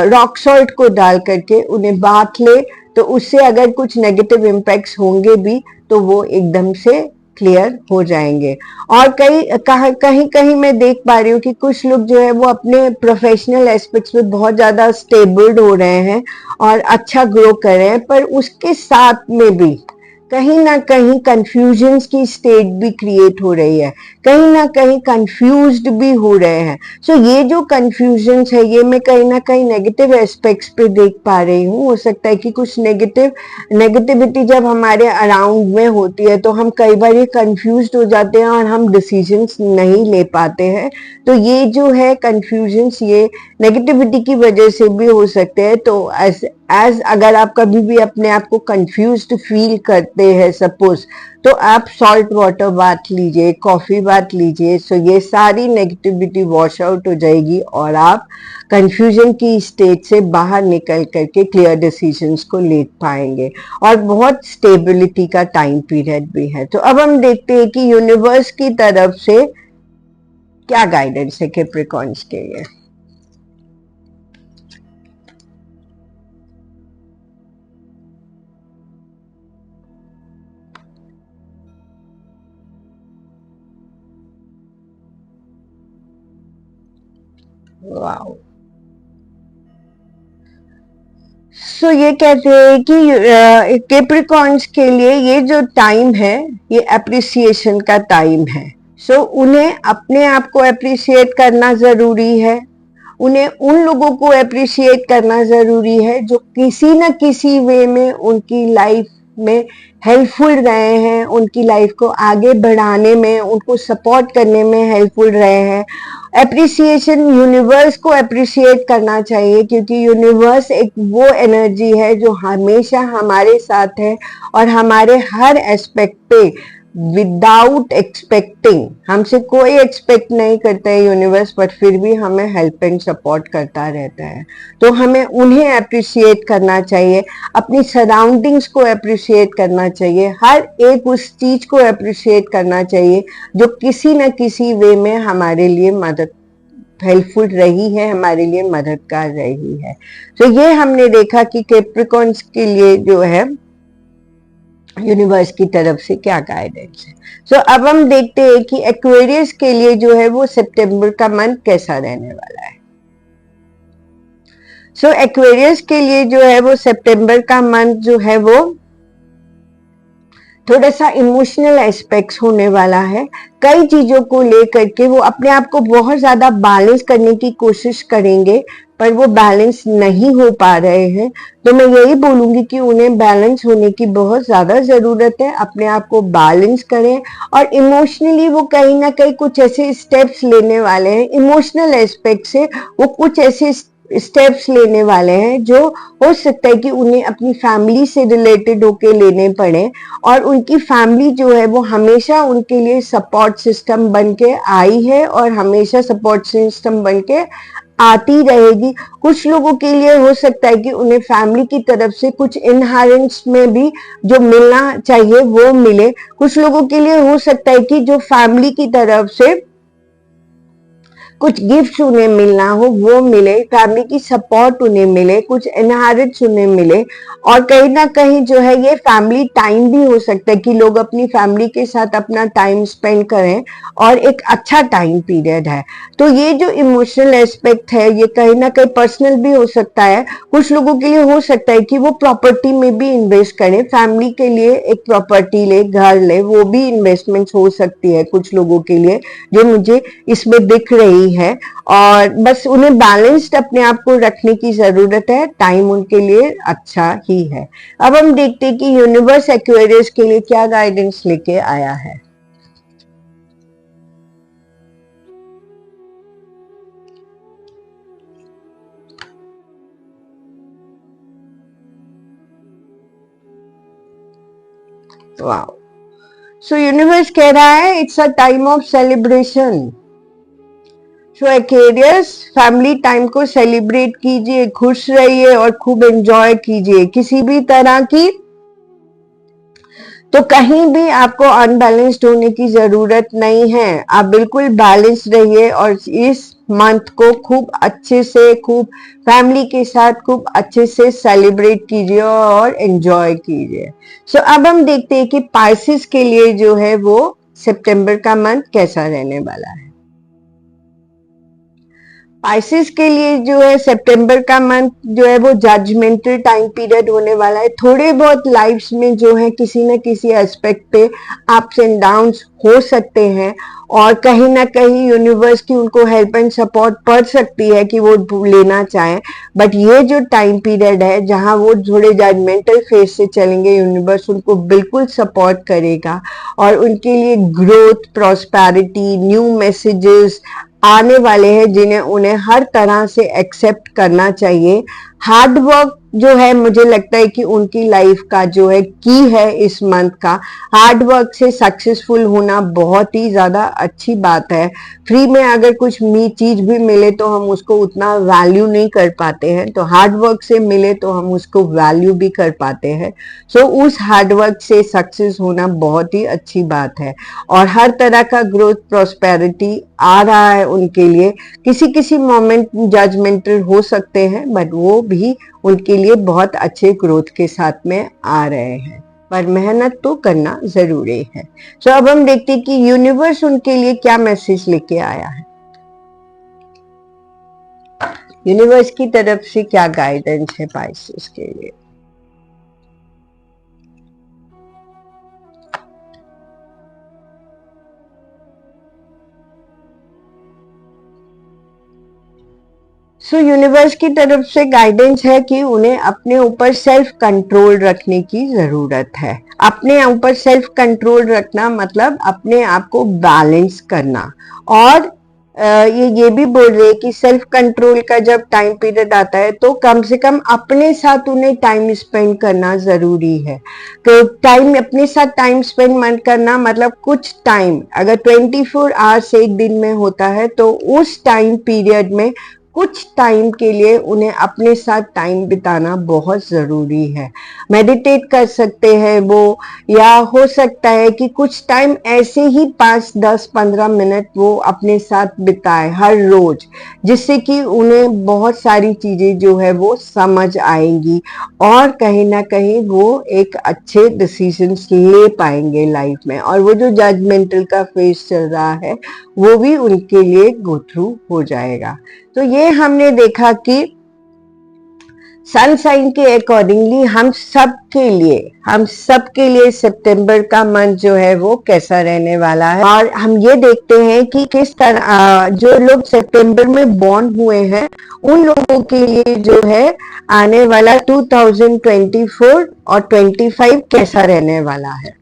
रॉक सॉल्ट को डाल करके उन्हें बाथ ले। तो उससे अगर कुछ नेगेटिव इम्पैक्ट्स होंगे भी तो वो एकदम से क्लियर हो जाएंगे। और कहीं कहीं मैं देख पा रही हूँ कि कुछ लोग जो है वो अपने प्रोफेशनल एस्पेक्ट्स में बहुत ज्यादा स्टेबल्ड हो रहे हैं और अच्छा ग्रो कर रहे हैं, पर उसके साथ में भी कहीं ना कहीं कंफ्यूजन्स की स्टेट भी क्रिएट हो रही है, कहीं ना कहीं कंफ्यूज्ड भी हो रहे हैं। सो ये जो कंफ्यूजन्स है ये मैं कहीं ना कहीं नेगेटिव एस्पेक्ट्स पे देख पा रही हूँ। हो सकता है कि कुछ नेगेटिविटी जब हमारे अराउंड में होती है तो हम कई बार ये कंफ्यूज्ड हो जाते हैं और हम डिसीजंस नहीं ले पाते हैं। तो ये जो है कंफ्यूजन्स ये नेगेटिविटी की वजह से भी हो सकते हैं। तो एज अगर आप कभी भी अपने आप को कंफ्यूज्ड फील करते हैं सपोज, तो आप सॉल्ट वाटर बाथ लीजिए, कॉफी बाथ लीजिए। सो ये सारी नेगेटिविटी वॉश आउट हो जाएगी और आप कंफ्यूजन की स्टेज से बाहर निकल करके क्लियर डिसीजंस को ले पाएंगे। और बहुत स्टेबिलिटी का टाइम पीरियड भी है। तो अब हम देखते हैं कि यूनिवर्स की तरफ से क्या गाइडेंस है कैप्रिकॉर्न्स के लिए। वाओ। सो ये कहते हैं कि कैप्रिकॉर्न्स के लिए ये जो टाइम है ये अप्रिसिएशन का टाइम है। सो उन्हें अपने आप को अप्रिशिएट करना जरूरी है, उन्हें उन लोगों को अप्रिशिएट करना जरूरी है जो किसी न किसी वे में उनकी लाइफ में हेल्पफुल रहे हैं, उनकी लाइफ को आगे बढ़ाने में, उनको सपोर्ट करने में हेल्पफुल रहे हैं। एप्रिसिएशन, यूनिवर्स को अप्रिशिएट करना चाहिए क्योंकि यूनिवर्स एक वो एनर्जी है जो हमेशा हमारे साथ है और हमारे हर एस्पेक्ट पे विदाउट एक्सपेक्टिंग, हमसे कोई एक्सपेक्ट नहीं करता है यूनिवर्स, बट फिर भी हमें हेल्प एंड सपोर्ट करता रहता है। तो हमें उन्हें अप्रिशिएट करना चाहिए, अपनी सराउंडिंग्स को अप्रिशिएट करना चाहिए, हर एक उस चीज को अप्रिशिएट करना चाहिए जो किसी न किसी वे में हमारे लिए मदद हेल्पफुल रही है, हमारे लिए मददगार रही है। तो ये हमने देखा कि कैप्रिकॉर्न्स के लिए जो है यूनिवर्स की तरफ से क्या गाइडेंस है। सो अब हम देखते हैं कि एक्वेरियस के लिए जो है वो सितंबर का मंथ कैसा रहने वाला है। सो एक्वेरियस के लिए जो है वो सितंबर का मंथ जो है वो थोड़ा सा इमोशनल एस्पेक्ट्स होने वाला है। कई चीजों को लेकर के वो अपने आप को बहुत ज्यादा बैलेंस करने की कोशिश करेंगे पर वो बैलेंस नहीं हो पा रहे हैं। तो मैं यही बोलूंगी कि उन्हें बैलेंस होने की बहुत ज्यादा जरूरत है, अपने आप को बैलेंस करें और इमोशनली वो कहीं ना कहीं कुछ ऐसे स्टेप्स लेने वाले हैं, इमोशनल एस्पेक्ट से वो कुछ ऐसे स्टेप्स लेने वाले हैं जो हो सकता है कि उन्हें अपनी फैमिली से रिलेटेड होके लेने पड़े और उनकी फैमिली जो है वो हमेशा उनके लिए सपोर्ट सिस्टम बन के आई है और हमेशा सपोर्ट सिस्टम बन के आती रहेगी। कुछ लोगों के लिए हो सकता है कि उन्हें फैमिली की तरफ से कुछ इनहेरेंस में भी जो मिलना चाहिए वो मिले, कुछ लोगों के लिए हो सकता है कि जो फैमिली की तरफ से कुछ गिफ्ट्स उन्हें मिलना हो वो मिले, फैमिली की सपोर्ट उन्हें मिले, कुछ इनहेरिटेंस उन्हें मिले और कहीं ना कहीं जो है ये फैमिली टाइम भी हो सकता है कि लोग अपनी फैमिली के साथ अपना टाइम स्पेंड करें और एक अच्छा टाइम पीरियड है। तो ये जो इमोशनल एस्पेक्ट है ये कहीं ना कहीं पर्सनल भी हो सकता है। कुछ लोगों के लिए हो सकता है कि वो प्रॉपर्टी में भी इन्वेस्ट करें, फैमिली के लिए एक प्रॉपर्टी ले, घर ले, वो भी इन्वेस्टमेंट हो सकती है कुछ लोगों के लिए जो मुझे इसमें दिख रही है। और बस उन्हें बैलेंस्ड अपने आप को रखने की जरूरत है, टाइम उनके लिए अच्छा ही है। अब हम देखते हैं कि यूनिवर्स एक्वेरियस के लिए क्या गाइडेंस लेके आया है। वाओ, सो यूनिवर्स कह रहा है it's a time of celebration. So Aquarius family time को सेलिब्रेट कीजिए, खुश रहिए और खूब एंजॉय कीजिए किसी भी तरह की, तो कहीं भी आपको अनबैलेंस्ड होने की जरूरत नहीं है। आप बिल्कुल बैलेंस रहिए और इस मंथ को खूब अच्छे से, खूब फैमिली के साथ खूब अच्छे से सेलिब्रेट कीजिए और एंजॉय कीजिए। सो अब हम देखते हैं कि पाइसेस के लिए जो है वो सितंबर का मंथ कैसा रहने वाला है। पाइसेस के लिए जो है सितंबर का मंथ जो है वो जजमेंटल टाइम पीरियड होने वाला है। थोड़े बहुत लाइफ्स में जो है किसी न किसी एस्पेक्ट पे अप्स एंड डाउन्स हो सकते हैं और कहीं ना कहीं यूनिवर्स की उनको हेल्प एंड सपोर्ट पड़ सकती है कि वो लेना चाहें। बट ये जो टाइम पीरियड है जहां वो थोड़े जजमेंटल फेज से चलेंगे, यूनिवर्स उनको बिल्कुल सपोर्ट करेगा और उनके लिए ग्रोथ, प्रॉस्पेरिटी, न्यू मैसेजेस आने वाले हैं जिन्हें उन्हें हर तरह से एक्सेप्ट करना चाहिए। हार्ड वर्क जो है मुझे लगता है कि उनकी लाइफ का जो है की है इस मंथ का, हार्ड वर्क से सक्सेसफुल होना बहुत ही ज्यादा अच्छी बात है। फ्री में अगर कुछ चीज भी मिले तो हम उसको उतना वैल्यू नहीं कर पाते हैं, तो हार्ड वर्क से मिले तो हम उसको वैल्यू भी कर पाते हैं। सो उस हार्ड वर्क से सक्सेस होना बहुत ही अच्छी बात है और हर तरह का ग्रोथ, प्रॉस्पेरिटी आ रहा है उनके लिए। किसी किसी मोमेंट जजमेंटल हो सकते हैं बट वो भी उनके लिए बहुत अच्छे ग्रोथ के साथ में आ रहे हैं, पर मेहनत तो करना जरूरी है। सो अब हम देखते हैं कि यूनिवर्स उनके लिए क्या मैसेज लेके आया है। यूनिवर्स की तरफ से क्या गाइडेंस है पाइसेस के लिए। सो यूनिवर्स की तरफ से गाइडेंस है कि उन्हें अपने ऊपर सेल्फ कंट्रोल रखने की जरूरत है। अपने ऊपर सेल्फ कंट्रोल रखना मतलब अपने आप को बैलेंस करना। और ये भी बोल रहे हैं कि सेल्फ कंट्रोल का जब टाइम पीरियड आता है तो कम से कम अपने साथ उन्हें टाइम स्पेंड करना जरूरी है। तो टाइम अपने साथ टाइम स्पेंड मत करना मतलब कुछ टाइम, अगर 24 आवर्स एक दिन में होता है तो उस टाइम पीरियड में कुछ टाइम के लिए उन्हें अपने साथ टाइम बिताना बहुत जरूरी है। मेडिटेट कर सकते हैं वो, या हो सकता है कि कुछ टाइम ऐसे ही 5, 10, 15 मिनट वो अपने साथ बिताए हर रोज, जिससे कि उन्हें बहुत सारी चीजें जो है वो समझ आएंगी और कहीं ना कहीं वो एक अच्छे डिसीजंस ले पाएंगे लाइफ में। और वो जो जजमेंटल का फेज चल रहा है वो भी उनके लिए गो थ्रू हो जाएगा। तो ये हमने देखा कि सन साइन के अकॉर्डिंगली हम सब के लिए सितंबर का मंथ जो है वो कैसा रहने वाला है। और हम ये देखते हैं कि किस तरह जो लोग सितंबर में बॉर्न हुए हैं उन लोगों के लिए जो है आने वाला 2024 और 25 कैसा रहने वाला है।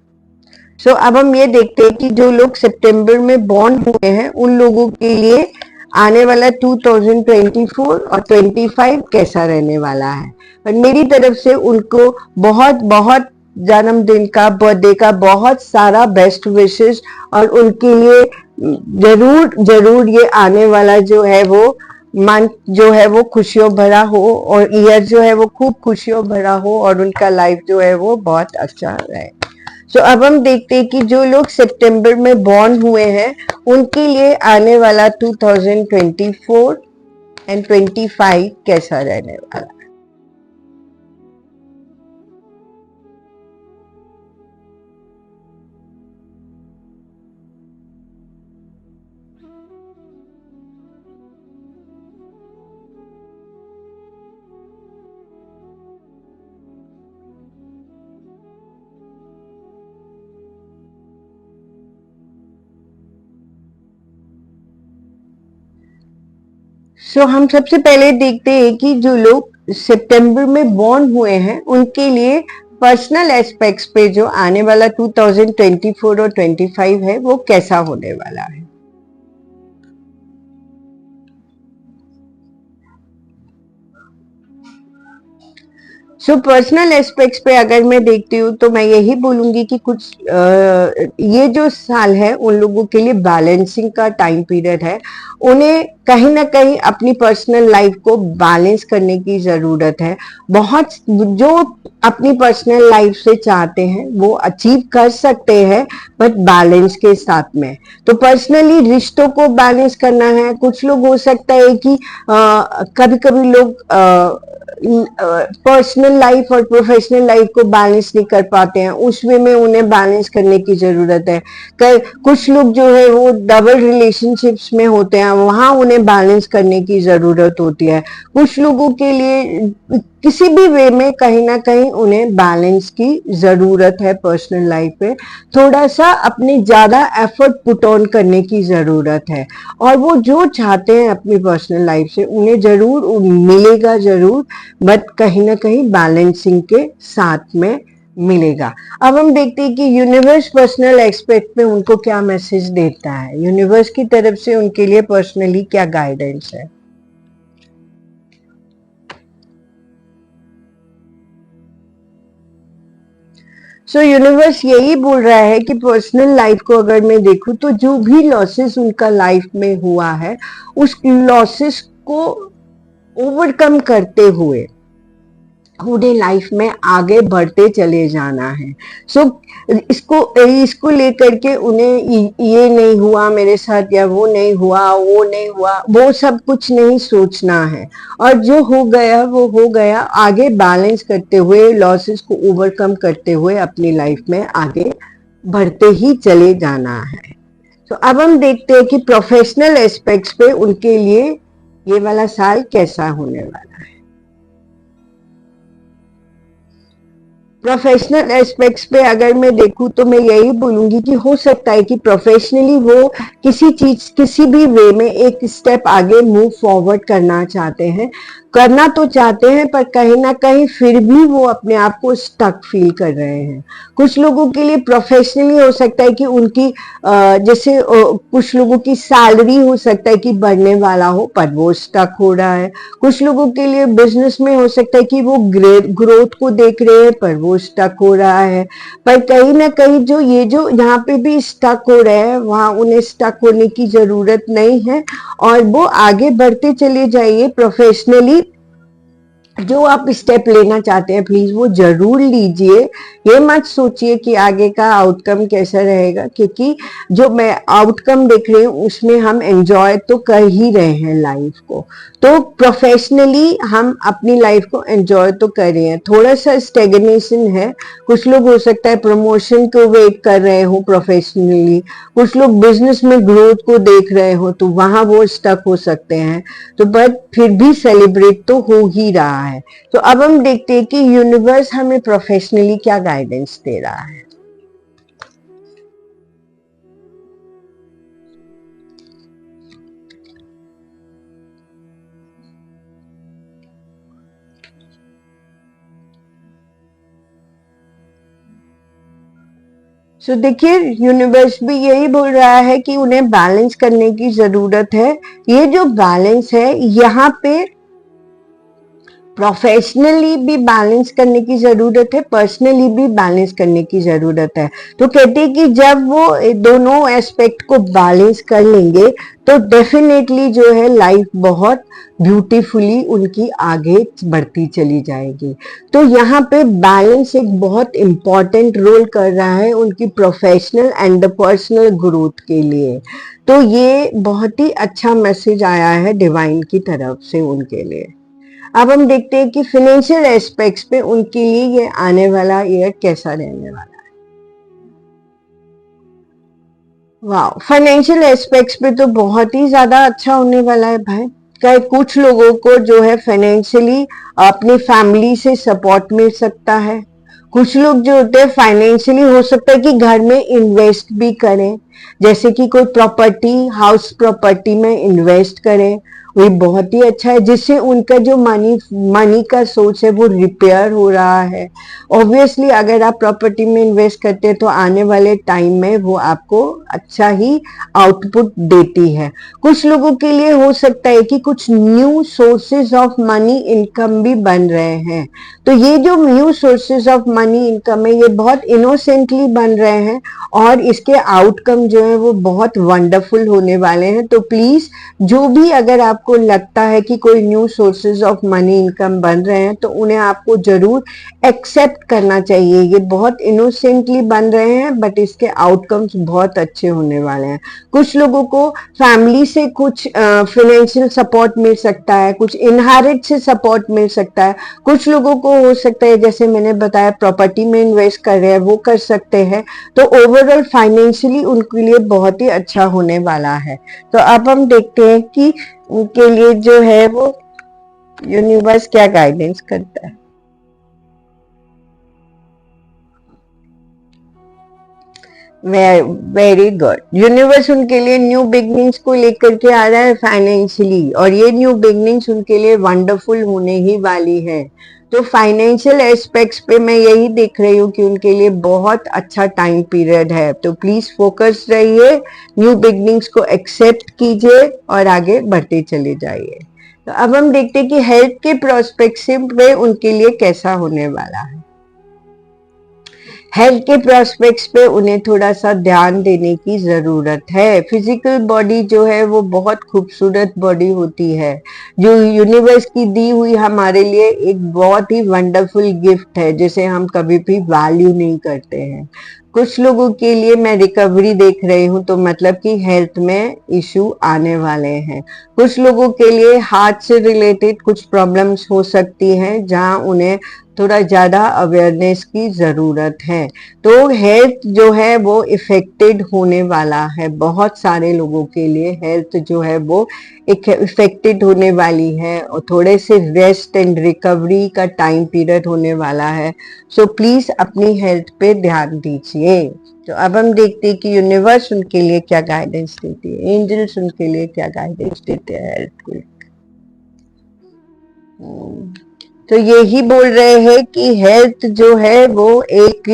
सो अब हम ये देखते हैं कि जो लोग सितंबर में बॉर्न हुए हैं उन लोगों के लिए आने वाला 2024 और 25 कैसा रहने वाला है। और मेरी तरफ से उनको बहुत बहुत जन्मदिन का, बर्थडे का बहुत सारा बेस्ट विशेस, और उनके लिए जरूर जरूर ये आने वाला जो है वो मंथ जो है वो खुशियों भरा हो और ईयर जो है वो खूब खुशियों भरा हो और उनका लाइफ जो है वो बहुत अच्छा रहे। तो अब हम देखते हैं कि जो लोग सितंबर में बॉर्न हुए हैं उनके लिए आने वाला 2024 एंड 25 कैसा रहने वाला। हम सबसे पहले देखते हैं कि जो लोग सितंबर में बॉर्न हुए हैं उनके लिए पर्सनल एस्पेक्ट्स पे जो आने वाला 2024 और 25 है वो कैसा होने वाला है। पर्सनल एस्पेक्ट्स पे अगर मैं देखती हूँ तो मैं यही बोलूंगी कि कुछ ये जो साल है उन लोगों के लिए बैलेंसिंग का टाइम पीरियड है। उन्हें कहीं ना कहीं अपनी पर्सनल लाइफ को बैलेंस करने की जरूरत है। बहुत जो अपनी पर्सनल लाइफ से चाहते हैं वो अचीव कर सकते हैं, बट बैलेंस के साथ में। तो पर्सनली रिश्तों को बैलेंस करना है। कुछ लोग हो सकता है कि कभी कभी लोग पर्सनल लाइफ और प्रोफेशनल लाइफ को बैलेंस नहीं कर पाते हैं, उस वे में उन्हें बैलेंस करने की जरूरत है। कुछ लोग जो है वो डबल रिलेशनशिप्स में होते हैं, वहां उन्हें बैलेंस करने की जरूरत होती है। कुछ लोगों के लिए किसी भी वे में कहीं ना कहीं उन्हें बैलेंस की जरूरत है। पर्सनल लाइफ पे थोड़ा सा अपने ज्यादा एफर्ट पुट ऑन करने की जरूरत है, और वो जो चाहते हैं अपनी पर्सनल लाइफ से उन्हें जरूर मिलेगा जरूर, बट कहीं ना कहीं बैलेंसिंग के साथ में मिलेगा। अब हम देखते हैं कि यूनिवर्स पर्सनल एस्पेक्ट में उनको क्या मैसेज देता है। यूनिवर्स की तरफ से उनके लिए पर्सनली क्या गाइडेंस है। यूनिवर्स यही बोल रहा है कि पर्सनल लाइफ को अगर मैं देखूं तो जो भी लॉसेस उनका लाइफ में हुआ है उस लॉसेस को ओवरकम करते हुए उन्हें लाइफ में आगे बढ़ते चले जाना है। इसको लेकर के उन्हें ये नहीं हुआ मेरे साथ, या वो नहीं हुआ, वो सब कुछ नहीं सोचना है। और जो हो गया वो हो गया, आगे बैलेंस करते हुए, लॉसेस को ओवरकम करते हुए अपनी लाइफ में आगे बढ़ते ही चले जाना है। तो अब हम देखते हैं कि प्रोफेशनल एस्पेक्ट्स पे उनके लिए ये वाला साल कैसा होने वाला है। प्रोफेशनल एस्पेक्ट्स पे अगर मैं देखूं तो मैं यही बोलूंगी कि हो सकता है कि प्रोफेशनली वो किसी भी वे में एक स्टेप आगे मूव फॉरवर्ड करना चाहते हैं, करना तो चाहते हैं, पर कहीं ना कहीं फिर भी वो अपने आप को स्टक फील कर रहे हैं। कुछ लोगों के लिए प्रोफेशनली हो सकता है कि उनकी जैसे कुछ लोगों की सैलरी हो सकता है कि बढ़ने वाला हो पर वो स्टक हो रहा है। कुछ लोगों के लिए बिजनेस में हो सकता है कि वो ग्रोथ को देख रहे हैं पर वो स्टक हो रहा है। पर कहीं ना कहीं जो यहाँ पे भी स्टक हो रहे हैं, वहां उन्हें स्टक होने की जरूरत नहीं है और वो आगे बढ़ते चले जाइए। प्रोफेशनली जो आप स्टेप लेना चाहते हैं प्लीज वो जरूर लीजिए। ये मत सोचिए कि आगे का आउटकम कैसा रहेगा, क्योंकि जो मैं आउटकम देख रही हूँ उसमें हम एंजॉय तो कर ही रहे हैं लाइफ को। तो प्रोफेशनली हम अपनी लाइफ को एंजॉय तो कर रहे हैं, थोड़ा सा स्टेगनेशन है। कुछ लोग हो सकता है प्रमोशन को वेट कर रहे हो प्रोफेशनली, कुछ लोग बिजनेस में ग्रोथ को देख रहे हो तो वहां वो स्टक हो सकते हैं। तो बट फिर भी सेलिब्रेट तो हो ही रहा है। तो अब हम देखते हैं कि यूनिवर्स हमें प्रोफेशनली क्या गाइडेंस दे रहा है। सो देखिए, यूनिवर्स भी यही बोल रहा है कि उन्हें बैलेंस करने की जरूरत है। ये जो बैलेंस है यहाँ पे प्रोफेशनली भी बैलेंस करने की जरूरत है, पर्सनली भी बैलेंस करने की जरूरत है। तो कहते हैं कि जब वो दोनों एस्पेक्ट को बैलेंस कर लेंगे तो डेफिनेटली जो है लाइफ बहुत ब्यूटीफुली उनकी आगे बढ़ती चली जाएगी। तो यहाँ पे बैलेंस एक बहुत इंपॉर्टेंट रोल कर रहा है उनकी प्रोफेशनल एंड पर्सनल ग्रोथ के लिए। तो ये बहुत ही अच्छा मैसेज आया है डिवाइन की तरफ से उनके लिए। अब हम देखते हैं कि फिनेंशियल एस्पेक्ट्स पे उनके लिए ये आने वाला ईयर कैसा रहने वाला है। वाह, फाइनेंशियल एस्पेक्ट्स पे तो बहुत ही ज्यादा अच्छा होने वाला है भाई। क्या कुछ लोगों को जो है फाइनेंशियली अपनी फैमिली से सपोर्ट मिल सकता है। कुछ लोग जो होते हैं फाइनेंशियली हो सकता है कि घर में इन्वेस्ट भी करें, जैसे कि कोई प्रॉपर्टी, हाउस प्रॉपर्टी में इन्वेस्ट करें। वो बहुत ही अच्छा है, जिससे उनका जो मनी मनी का सोर्स है वो रिपेयर हो रहा है। ऑब्वियसली अगर आप प्रॉपर्टी में इन्वेस्ट करते हैं तो आने वाले टाइम में वो आपको अच्छा ही आउटपुट देती है। कुछ लोगों के लिए हो सकता है कि कुछ new sources of money income भी बन रहे हैं। तो ये जो new sources of money income है ये बहुत इनोसेंटली बन रहे हैं और इसके आउटकम जो है वो बहुत वंडरफुल होने वाले हैं। तो प्लीज जो भी अगर आपको लगता है कि कोई new sources of money income बन रहे हैं तो उन्हें आपको जरूर एक्सेप्ट करना चाहिए। ये बहुत इनोसेंटली बन रहे हैं बट इसके आउटकम्स बहुत अच्छे होने वाले हैं। कुछ लोगों को फैमिली से कुछ फाइनेंशियल सपोर्ट मिल सकता है, कुछ इनहेरिट से सपोर्ट मिल सकता है। कुछ लोगों को हो सकता है जैसे मैंने बताया प्रॉपर्टी में इन्वेस्ट कर रहे हैं वो कर सकते हैं। तो ओवरऑल फाइनेंशियली उनके लिए बहुत ही अच्छा होने वाला है। तो अब हम देखते हैं कि उनके लिए जो है वो यूनिवर्स क्या गाइडेंस करता है। Very good. यूनिवर्स उनके लिए न्यू बिगनिंग्स को लेकर के आ रहा है फाइनेंशियली, और ये न्यू बिगनिंग्स उनके लिए वंडरफुल होने ही वाली है। तो फाइनेंशियल एस्पेक्ट्स पे मैं यही देख रही हूँ कि उनके लिए बहुत अच्छा टाइम पीरियड है। तो प्लीज फोकस रहिए, न्यू बिगनिंग्स को एक्सेप्ट कीजिए और आगे बढ़ते चले जाइए। तो अब हम देखते हैं कि हेल्थ के प्रोस्पेक्टिव पे उनके लिए कैसा होने वाला है। हेल्थ के प्रोस्पेक्ट्स पे उन्हें थोड़ा सा ध्यान देने की जरूरत है। फिजिकल बॉडी जो है वो बहुत खूबसूरत बॉडी होती है, जो यूनिवर्स की दी हुई हमारे लिए एक बहुत ही वंडरफुल गिफ्ट है जिसे हम कभी भी वैल्यू नहीं करते हैं। कुछ लोगों के लिए मैं रिकवरी देख रही हूँ, तो मतलब कि हेल्थ में इशू आने वाले हैं। कुछ लोगों के लिए हार्ट से रिलेटेड कुछ प्रॉब्लम्स हो सकती हैं, जहां उन्हें थोड़ा ज्यादा अवेयरनेस की जरूरत है। तो हेल्थ जो है वो इफेक्टेड होने वाला है, बहुत सारे लोगों के लिए हेल्थ जो है वो इफेक्टेड होने वाली है, और थोड़े से रेस्ट एंड रिकवरी का टाइम पीरियड होने वाला है। सो प्लीज अपनी हेल्थ पे ध्यान दीजिए। तो अब हम देखते हैं कि यूनिवर्स उनके लिए क्या गाइडेंस देती है, एंजल्स उनके लिए क्या गाइडेंस देते हैं हेल्थ को। तो यही बोल रहे हैं कि हेल्थ जो है वो एक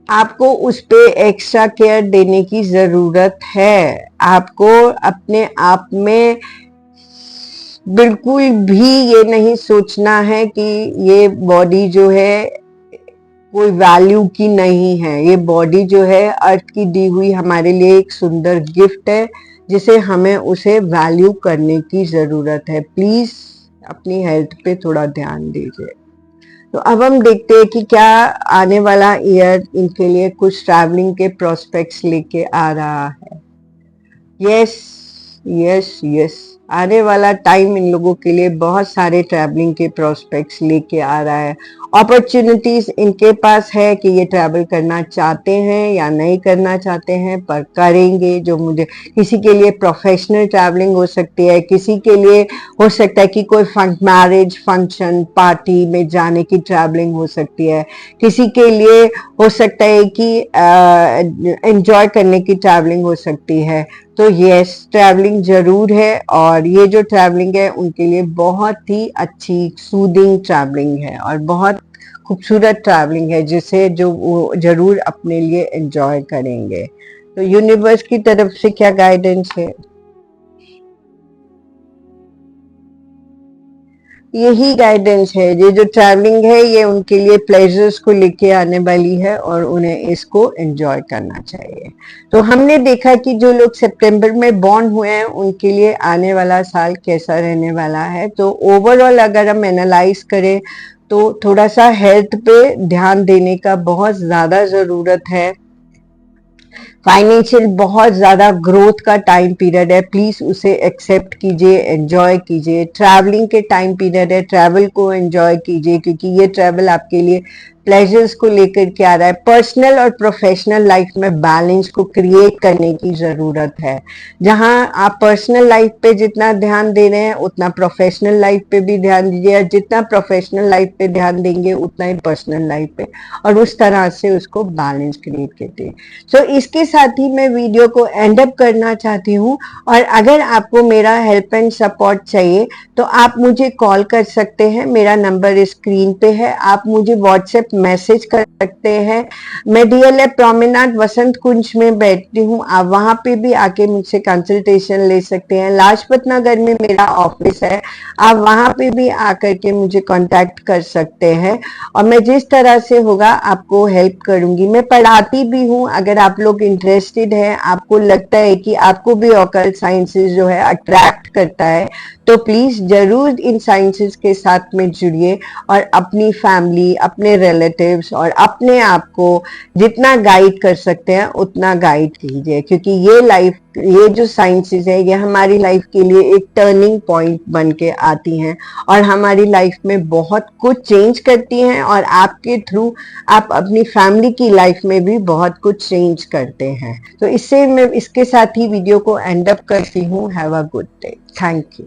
आपको उस पे एक्स्ट्रा केयर देने की जरूरत है। आपको अपने आप में बिल्कुल भी ये नहीं सोचना है कि ये बॉडी जो है कोई वैल्यू की नहीं है। ये बॉडी जो है अर्थ की दी हुई हमारे लिए एक सुंदर गिफ्ट है, जिसे हमें उसे वैल्यू करने की जरूरत है। प्लीज अपनी हेल्थ पे थोड़ा ध्यान दीजिए। तो अब हम देखते हैं कि क्या आने वाला ईयर इनके लिए कुछ ट्रैवलिंग के प्रोस्पेक्ट्स लेके आ रहा है। यस यस यस, आने वाला टाइम इन लोगों के लिए बहुत सारे ट्रैवलिंग के प्रोस्पेक्ट्स लेके आ रहा है। अपॉर्चुनिटीज इनके पास है कि ये ट्रैवल करना चाहते हैं या नहीं करना चाहते हैं, पर करेंगे। जो मुझे किसी के लिए प्रोफेशनल ट्रैवलिंग हो सकती है, किसी के लिए हो सकता है कि कोई मैरिज फंक्शन पार्टी में जाने की ट्रैवलिंग हो सकती है, किसी के लिए हो सकता है कि एंजॉय करने की ट्रैवलिंग हो सकती है। तो यस, ट्रैवलिंग जरूर है, और ये जो ट्रैवलिंग है उनके लिए बहुत ही अच्छी सूदिंग ट्रैवलिंग है और बहुत खूबसूरत ट्रैवलिंग है, जिसे जो वो जरूर अपने लिए एंजॉय करेंगे। तो यूनिवर्स की तरफ से क्या गाइडेंस है, यही गाइडेंस है। ये जो ट्रैवलिंग है ये उनके लिए प्लेजर्स को लेके आने वाली है, और उन्हें इसको एंजॉय करना चाहिए। तो हमने देखा कि जो लोग सितंबर में बॉर्न हुए हैं उनके लिए आने वाला साल कैसा रहने वाला है। तो ओवरऑल अगर हम एनालाइज करें तो थोड़ा सा हेल्थ पे ध्यान देने का बहुत ज्यादा जरूरत है। फाइनेंशियल बहुत ज्यादा ग्रोथ का टाइम पीरियड है, प्लीज उसे एक्सेप्ट कीजिए, एंजॉय कीजिए। ट्रैवलिंग के टाइम पीरियड है, ट्रैवल को एंजॉय कीजिए, क्योंकि ये ट्रैवल आपके लिए प्लेजर्स को लेकर के आ रहा है। पर्सनल और प्रोफेशनल लाइफ में बैलेंस को क्रिएट करने की जरूरत है। जहां आप पर्सनल लाइफ पे जितना ध्यान दे रहे हैं उतना प्रोफेशनल लाइफ पे भी ध्यान दीजिए, और जितना प्रोफेशनल लाइफ पे ध्यान देंगे उतना ही पर्सनल लाइफ पे, और उस तरह से उसको बैलेंस क्रिएट करते हैं। सो इसके साथ ही मैं वीडियो को एंड अप करना चाहती हूँ, और अगर आपको मेरा हेल्प एंड सपोर्ट चाहिए तो आप मुझे कॉल कर सकते हैं। मेरा नंबर स्क्रीन पे है, आप मुझे व्हाट्सएप मैसेज कर सकते हैं। मैं डीएलएफ प्रोमेनाड वसंत कुंज में बैठती हूँ, आप वहां पे भी आके मुझसे कंसल्टेशन ले सकते हैं। लाजपत नगर में मेरा ऑफिस है, आप वहां पे भी आकर के मुझे कांटेक्ट कर सकते हैं, और मैं जिस तरह से होगा आपको हेल्प करूंगी। मैं पढ़ाती भी हूँ, अगर आप लोग इंटरेस्टेड हैं, आपको लगता है कि आपको भी ऑकल्ट साइंसेस जो है अट्रैक्ट करता है, तो प्लीज जरूर इन साइंसेस के साथ में जुड़िए, और अपनी फैमिली, अपने रिलेटिव्स और अपने आप को जितना गाइड कर सकते हैं उतना गाइड कीजिए, क्योंकि ये जो साइंसेस है ये हमारी लाइफ के लिए एक टर्निंग पॉइंट बन के आती हैं, और हमारी लाइफ में बहुत कुछ चेंज करती हैं, और आपके थ्रू आप अपनी फैमिली की लाइफ में भी बहुत कुछ चेंज करते हैं। तो इससे मैं इसके साथ ही वीडियो को एंड अप करती हूँ। Have a good day. Thank you.